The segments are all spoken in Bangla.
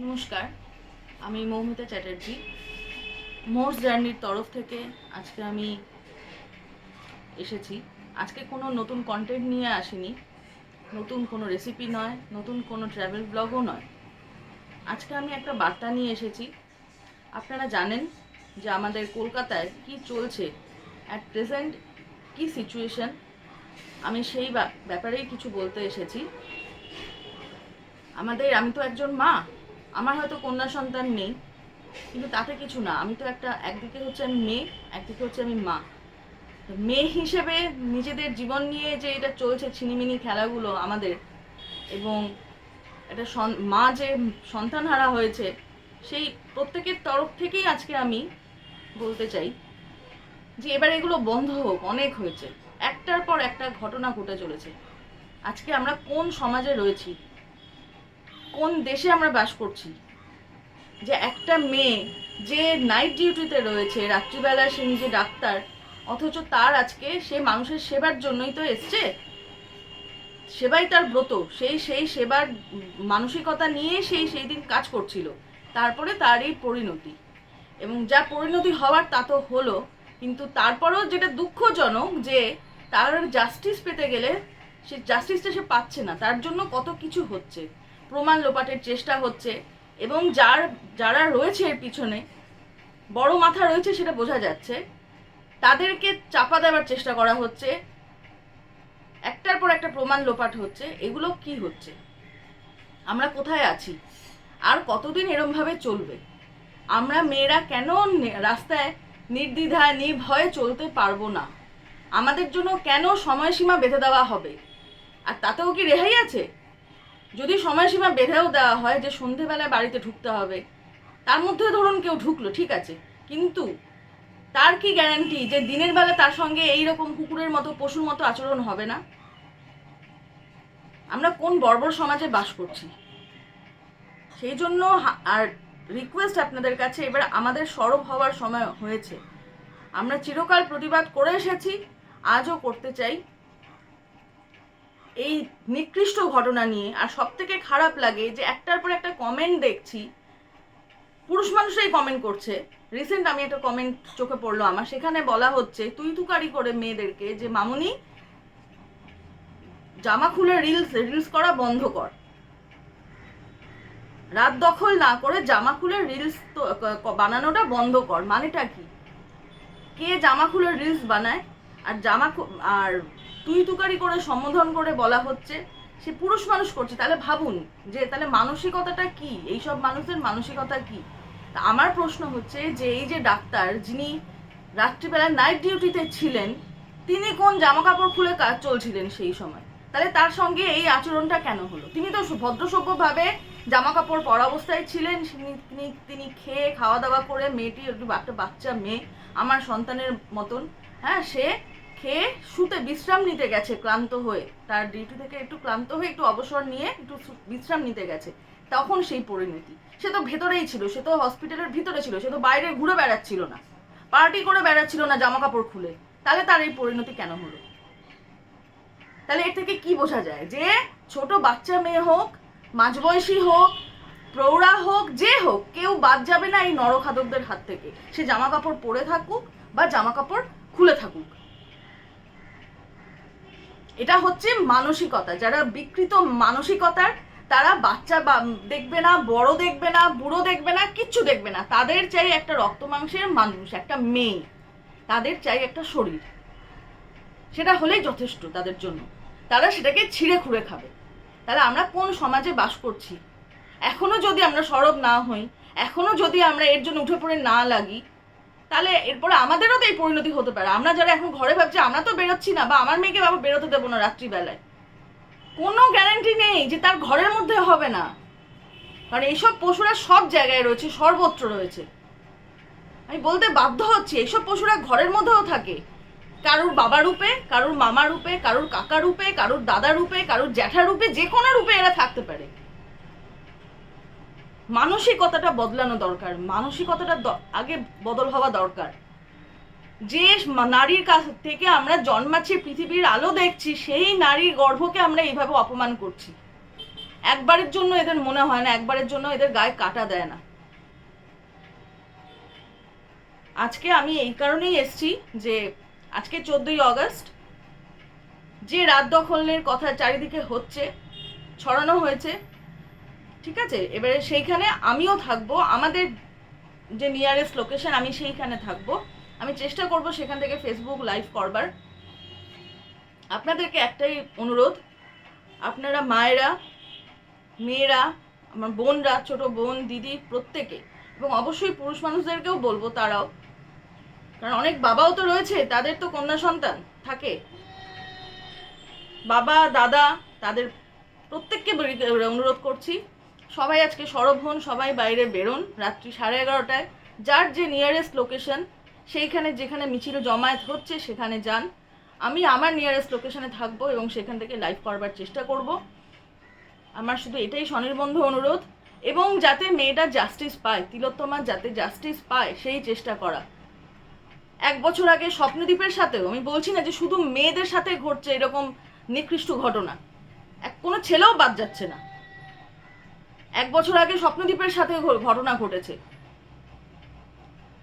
নমস্কার, আমি মৌমিতা চ্যাটার্জি। মোর্স জার্নির তরফ থেকে আজকে আমি এসেছি। আজকে কোনো নতুন কন্টেন্ট নিয়ে আসিনি, নতুন কোনো রেসিপি নয়, নতুন কোনো ট্রাভেল ব্লগও নয়। আজকে আমি একটা বার্তা নিয়ে এসেছি। আপনারা জানেন যে আমাদের কলকাতায় কি চলছে, অ্যাট প্রেজেন্ট কি সিচুয়েশন, আমি সেই ব্যাপারেই কিছু বলতে এসেছি। আমি তো একজন মা, আমার হয়তো কন্যা সন্তান নেই, কিন্তু তাতে কিছু না। আমি তো একদিকে হচ্ছে আমি মেয়ে, একদিকে হচ্ছে আমি মা। মেয়ে হিসেবে নিজেদের জীবন নিয়ে যে এটা চলছে ছিনিমিনি খেলাগুলো আমাদের, এবং এটা মা যে সন্তানহারা হয়েছে, সেই প্রত্যেকের তরফ থেকেই আজকে আমি বলতে চাই যে এবার এগুলো বন্ধ হোক। অনেক হয়েছে, একটার পর একটা ঘটনা ঘটে চলেছে। আজকে আমরা কোন সমাজে রয়েছি, কোন দেশে আমরা বাস করছি, যে একটা মেয়ে যে নাইট ডিউটিতে রয়েছে, রাত্রিবেলা সে নিজে ডাক্তার, অথচ তার আজকে সে মানুষের সেবার জন্যই তো এসছে, সেবাই তার ব্রত, সেই সেবার মানসিকতা নিয়ে সেই দিন কাজ করছিল। তারপরে তার এই পরিণতি, এবং যা পরিণতি হওয়ার তা তো হলো, কিন্তু তারপরেও যেটা দুঃখজনক যে তার জাস্টিস পেতে গেলে সে জাস্টিসটা সে পাচ্ছে না। তার জন্য কত কিছু হচ্ছে, প্রমাণ লোপাটের চেষ্টা হচ্ছে, এবং যারা রয়েছে এর পিছনে বড় মাথা রয়েছে সেটা বোঝা যাচ্ছে, তাদেরকে চাপা দেওয়ার চেষ্টা করা হচ্ছে, একটার পর একটা প্রমাণ লোপাট হচ্ছে। এগুলো কি হচ্ছে? আমরা কোথায় আছি? আর কতদিন এরমভাবে চলবে? আমরা মেয়েরা কেন রাস্তায় নির্দ্বিধায় নির্ভয়ে চলতে পারবো না? আমাদের জন্য কেন সময়সীমা বেঁধে দেওয়া হবে? আর তাতেও কি রেহাই আছে? যদি সময়সীমা বেঁধেও দেওয়া হয় যে সন্ধেবেলায় বাড়িতে ঢুকতে হবে, তার মধ্যে ধরুন কেউ ঢুকলো, ঠিক আছে, কিন্তু তার কি গ্যারান্টি যে দিনের বেলা তার সঙ্গে এইরকম কুকুরের মতো পশুর মতো আচরণ হবে না? আমরা কোন বর্বর সমাজে বাস করছি? সেই জন্য আর রিকোয়েস্ট আপনাদের কাছে, এবার আমাদের সরব হওয়ার সময় হয়েছে। আমরা চিরকাল প্রতিবাদ করে এসেছি, আজও করতে চাই এই নিকৃষ্ট ঘটনা নিয়ে। আর সব থেকে খারাপ লাগে যে একটার পর একটা কমেন্ট দেখছি, পুরুষ মানুষরাই কমেন্ট করছে। রিসেন্ট আমি একটা কমেন্ট চোখে পড়লো আমার, সেখানে বলা হচ্ছে তুই তুকারি করে মেয়েদেরকে যে মামুনি জামা খুলে রিলস করা বন্ধ কর, রাত দখল না করে জামা খুলে রিলস বানানোটা বন্ধ কর। মানেটা কি? কে জামা খুলে রিলস বানায়? আর আর তুই তুকারি করে সম্বোধন করে বলা হচ্ছে সে পুরুষ মানুষ করছে। তাহলে ভাবুন যে তাহলে মানসিকতাটা কি, এইসব মানুষের মানসিকতা কি? তা আমার প্রশ্ন হচ্ছে যে এই যে ডাক্তার যিনি রাত্রিবেলা নাইট ডিউটিতে ছিলেন, তিনি কোন জামা কাপড় খুলে কাজ চলছিলেন সেই সময়? তাহলে তার সঙ্গে এই আচরণটা কেন হলো? তিনি তো ভদ্রসভ্যভাবে জামা কাপড় পরা অবস্থায় ছিলেন। তিনি খেয়ে খাওয়া দাওয়া করে, মেয়েটি একটা বাচ্চা মেয়ে আমার সন্তানের মতন, হ্যাঁ, সে খেয়ে শুতে বিশ্রাম নিতে গেছে ক্লান্ত হয়ে, তার ডিউটি থেকে একটু ক্লান্ত হয়ে একটু অবসর নিয়ে একটু বিশ্রাম নিতে গেছে, তখন সেই পরিণতি। সে তো ভেতরেই ছিল, সে তো হসপিটালের ভিতরে ছিল, সে তো বাইরে ঘুরে বেড়াচ্ছিল না, পার্টি করে বেড়াচ্ছিল না জামা কাপড় খুলে। তাহলে তার এই পরিণতি কেন হলো? তাহলে এর থেকে কি বোঝা যায় যে ছোট বাচ্চা মেয়ে হোক, মাঝবয়সী হোক, প্রৌঢ়া হোক, যে হোক, কেউ বাদ যাবে না এই নরখাদকদের হাত থেকে। সে জামা কাপড় পরে থাকুক বা জামা কাপড় খুলে থাকুক। এটা হচ্ছে মানসিকতা। যারা বিকৃত মানসিকতার, তারা বাচ্চা দেখবে না, বড় দেখবে না, বুড়ো দেখবে না, কিচ্ছু দেখবে না। তাদের চাই একটা রক্ত মাংসের মানুষ, একটা মেয়ে, তাদের চাই একটা শরীর। সেটা হলেই যথেষ্ট তাদের জন্য। তারা সেটাকে ছিঁড়ে খুঁড়ে খাবে। তাহলে আমরা কোন সমাজে বাস করছি? এখনো যদি আমরা সরব না হই, এখনো যদি আমরা এর জন্য উঠে পড়ে না লাগি, তাহলে এরপরে আমাদেরও তো এই পরিণতি হতে পারে। আমরা যারা এখন ঘরে ভাবছি আমরা তো বেরোচ্ছি না, বা আমার মেয়েকে বাবা বেরোতে দেবো না রাত্রিবেলায়, কোনো গ্যারান্টি নেই যে তার ঘরের মধ্যে হবে না। কারণ এইসব পশুরা সব জায়গায় রয়েছে, সর্বত্র রয়েছে। আমি বলতে বাধ্য হচ্ছি, এইসব পশুরা ঘরের মধ্যেও থাকে, কারুর বাবা রূপে, কারুর মামা রূপে, কারুর কাকা রূপে, কারুর দাদা রূপে, কারুর জ্যাঠা রূপে, যে কোনো রূপে এরা থাকতে পারে। মানসিকতাটা বদলানো দরকার, মানসিকতাটা আগে বদল হওয়া দরকার। যে নারীর কাছ থেকে আমরা জন্মাচ্ছি, পৃথিবীর আলো দেখছি, সেই নারীর গর্ভকে আমরা এইভাবে অপমান করছি। একবারের জন্য এদের মনে হয় না, একবারের জন্য এদের গায়ে কাটা দেয় না। আজকে আমি এই কারণেই এসছি যে আজকে 14ই অগস্ট, যে রাত দখলের কথা চারিদিকে হচ্ছে, ছড়ানো হয়েছে, ঠিক আছে, এবারে সেইখানে আমিও থাকবো। আমাদের যে নিয়ারেস্ট লোকেশন, আমি সেইখানে থাকবো। আমি চেষ্টা করব সেখান থেকে ফেসবুক লাইভ করবার। আপনাদেরকে একটাই অনুরোধ, আপনারা মায়েরা, মেয়েরা, আমার বোনরা, ছোট বোন, দিদি, প্রত্যেকে, এবং অবশ্যই পুরুষ মানুষদেরকেও বলবো তারাও, কারণ অনেক বাবাও তো রয়েছে, তাদের তো কন্যা সন্তান থাকে, বাবা দাদা, তাদের প্রত্যেককে অনুরোধ করছি, সবাই আজকে সরব হন, সবাই বাইরে বেরোন রাত্রি 11:30টায়, যার যে নিয়ারেস্ট লোকেশন সেইখানে যেখানে মিছিল জমায়েত হচ্ছে সেখানে যান। আমি আমার নিয়ারেস্ট লোকেশনে থাকবো এবং সেখান থেকে লাইভ করবার চেষ্টা করব। আমার শুধু এটাই স্বনির্বন্ধ অনুরোধ, এবং যাতে মেয়েটা জাস্টিস পায়, তিলোত্তমা যাতে জাস্টিস পায় সেই চেষ্টা করা। 1 বছর আগে স্বপ্নদ্বীপের সাথেও, আমি বলছি না যে শুধু মেয়েদের সাথে ঘটছে এরকম নিকৃষ্ট ঘটনা, কোনো ছেলেও বাদ যাচ্ছে না। 1 বছর আগে স্বপ্নদ্বীপের সাথে ঘটনা ঘটেছে।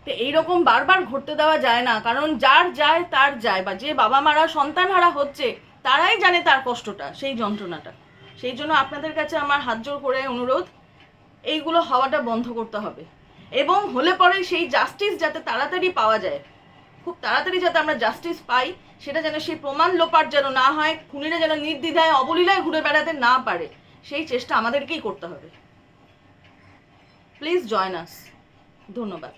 তো এইরকম বারবার ঘটতে দেওয়া যায় না, কারণ যার যায় তার যায়, বা যে বাবা মারা সন্তান হারা হচ্ছে তারাই জানে তার কষ্টটা, সেই যন্ত্রণাটা। সেই জন্য আপনাদের কাছে আমার হাত জোর করে অনুরোধ, এইগুলো হওয়াটা বন্ধ করতে হবে, এবং হলে পরে সেই জাস্টিস যাতে তাড়াতাড়ি পাওয়া যায়, খুব তাড়াতাড়ি যাতে আমরা জাস্টিস পাই, সেটা যেন সেই প্রমাণ লোপাট যেন না হয়, খুনিরা যেন নির্দ্বিধায় অবলীলায় ঘুরে বেড়াতে না পারে, সেই চেষ্টা আমাদেরকেই করতে হবে। Please join us. ধন্যবাদ।